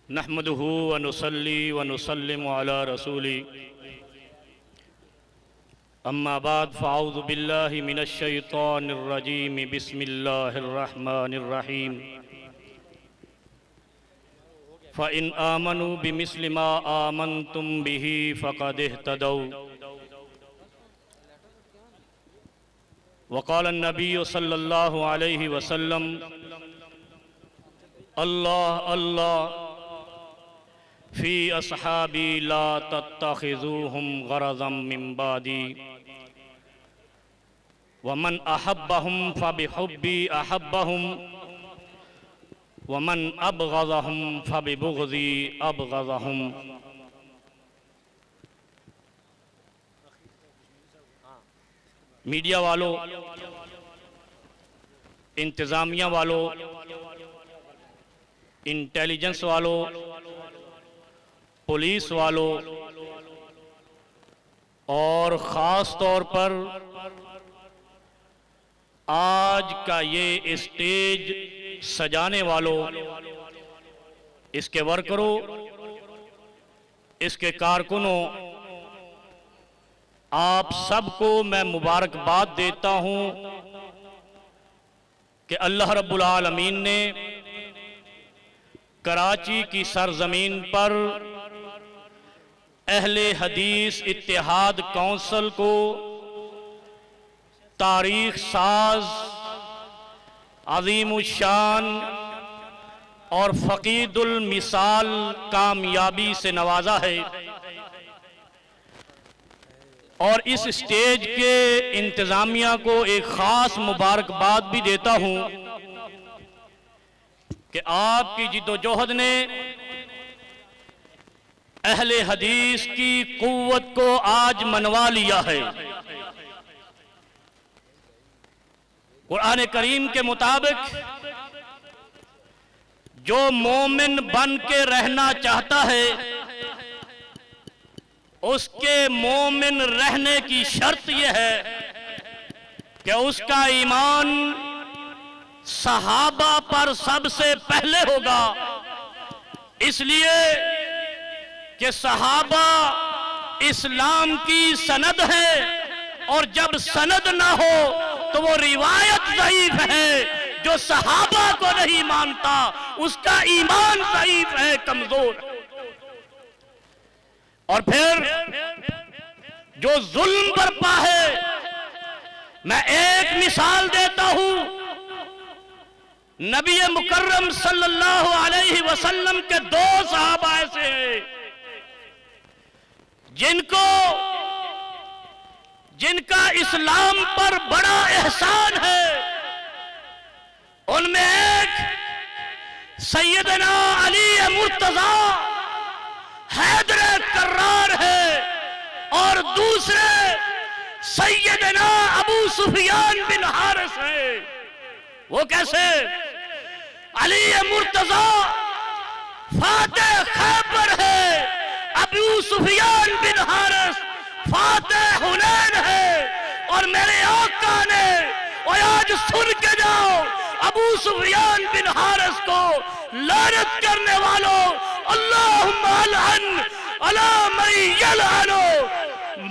नहमदुहु व नुसल्ली व नुसल्लिमु अला रसूली अम्मा बाद फ़अऊज़ु बिल्लाहि मिनश शैतानिर रजीम बिस्मिल्लाहिर रहमानिर रहीम फ़इन आमनु बिमिस्लि मा आमनतुम बिही फ़क़द इह्तदौ वक़ाल अन्नबिय्यु सल्लल्लाहु अलैहि वसल्लम अल्लाह अल्लाह फ़ी अस्हाबी ला तत्तख़िज़ूहुम गरज़म मिन बादी वमन अहब्बहुम फ़बिहुब्बी अहब्बहुम वमन अबग़ज़हुम फ़बिबुग़ज़ी अबग़ज़हुम। मीडिया वालों, इंतज़ामिया वालों, इंटेलिजेंस वालों, पुलिस वालों और ख़ास तौर पर आज का ये स्टेज सजाने वालों, इसके वर्करों, इसके कारकुनों, आप सबको मैं मुबारकबाद देता हूं कि अल्लाह रब्बुल आलमीन ने कराची की सरजमीन पर अहले हदीस इत्तेहाद काउंसिल को तारीख साज, अज़ीमुश्शान और फ़क़ीदुल मिसाल कामयाबी से नवाजा है। और इस स्टेज के इंतज़ामिया को एक ख़ास मुबारकबाद भी देता हूँ कि आपकी जिद्दोजहद ने अहले हदीस की क़ुव्वत को आज मनवा लिया है। कुरान करीम के मुताबिक जो मोमिन बन के रहना चाहता है उसके मोमिन रहने की शर्त यह है कि उसका ईमान सहाबा पर सबसे पहले होगा, इसलिए कि सहाबा इस्लाम की सनद है और जब सनद ना हो तो वो रिवायत ज़ईफ है। जो सहाबा को नहीं मानता उसका ईमान ज़ईफ है, कमजोर। और फिर जो जुल्म बरपा है, मैं एक मिसाल देता हूं, नबी मुकर्रम सल्लल्लाहु अलैहि वसल्लम के दो सहाबा ऐसे हैं जिनका इस्लाम पर बड़ा एहसान है। उनमें एक सैयदना अली मुर्तज़ा हैदर कर्रार है और दूसरे सैयदना अबू सुफियान बिन हारिस है। वो कैसे? अली मुर्तज़ा फातिह खैबर है, अबू सुफियान बिन हारिस फातिह हुनैन है। और मेरे आका ने, और आज सुन के जाओ, अबू सुफियान बिन हारिस को लानत करने वालों, अल्लाहुम्मा अलअन अला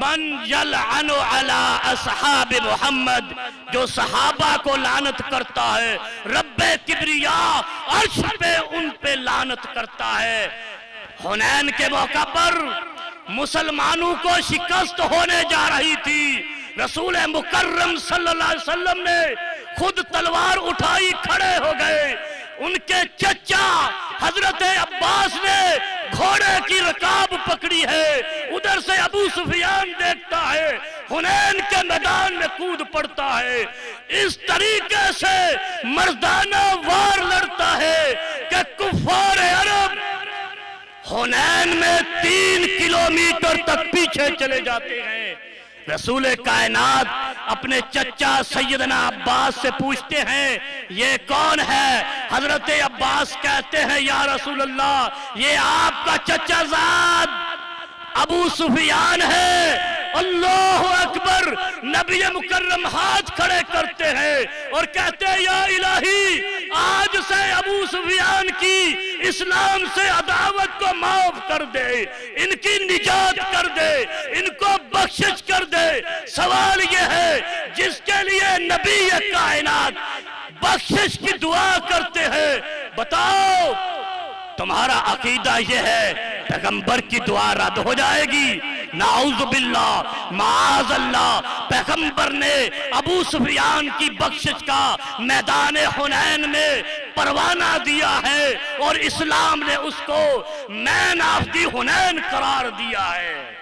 मन यलअनु अला असहाब मोहम्मद, जो सहाबा को लानत करता है रब्बे किब्रिया अर्श पे उन पे लानत करता है। हुनैन के मौका पर मुसलमानों को शिकस्त होने जा रही थी, रसूल मुकर्रम सल्लल्लाहु अलैहि वसल्लम ने खुद तलवार उठाई, खड़े हो गए। उनके चचा हजरत अब्बास ने घोड़े की रकाब पकड़ी है, उधर से अबू सुफियान देखता है, हुनैन के मैदान में कूद पड़ता है। इस तरीके से मर्दाना वार लड़ता है कि कुफार अरब हुनैन में 3 किलोमीटर तक पीछे चले जाते हैं। रसूल कायनात अपने चचा सैयदना अब्बास से पूछते हैं, ये कौन है? हजरत अब्बास कहते हैं, या रसूल अल्लाह, ये आपका चचा ज़ाद अबू सुफियान है। अल्लाह अकबर। नबी मुकर्रम हाथ खड़े करते हैं और कहते हैं या इलाही, आज से अबू सुफियान की इस्लाम से अदावत को माफ कर दे, इनकी निजात कर दे, इनको बख्शिश कर दे। सवाल यह है जिसके लिए नबी कायनात बख्शिश की दुआ करते हैं, बताओ तुम्हारा अकीदा यह है पैगंबर की दुआ रद्द हो जाएगी? नाउज़ बिल्लाह, माअज़ल्लाह। पैगंबर ने अबू सुफियान की बख्शिश का मैदान हुनैन में परवाना दिया है और इस्लाम ने उसको मैन ऑफ दी हुनैन करार दिया है।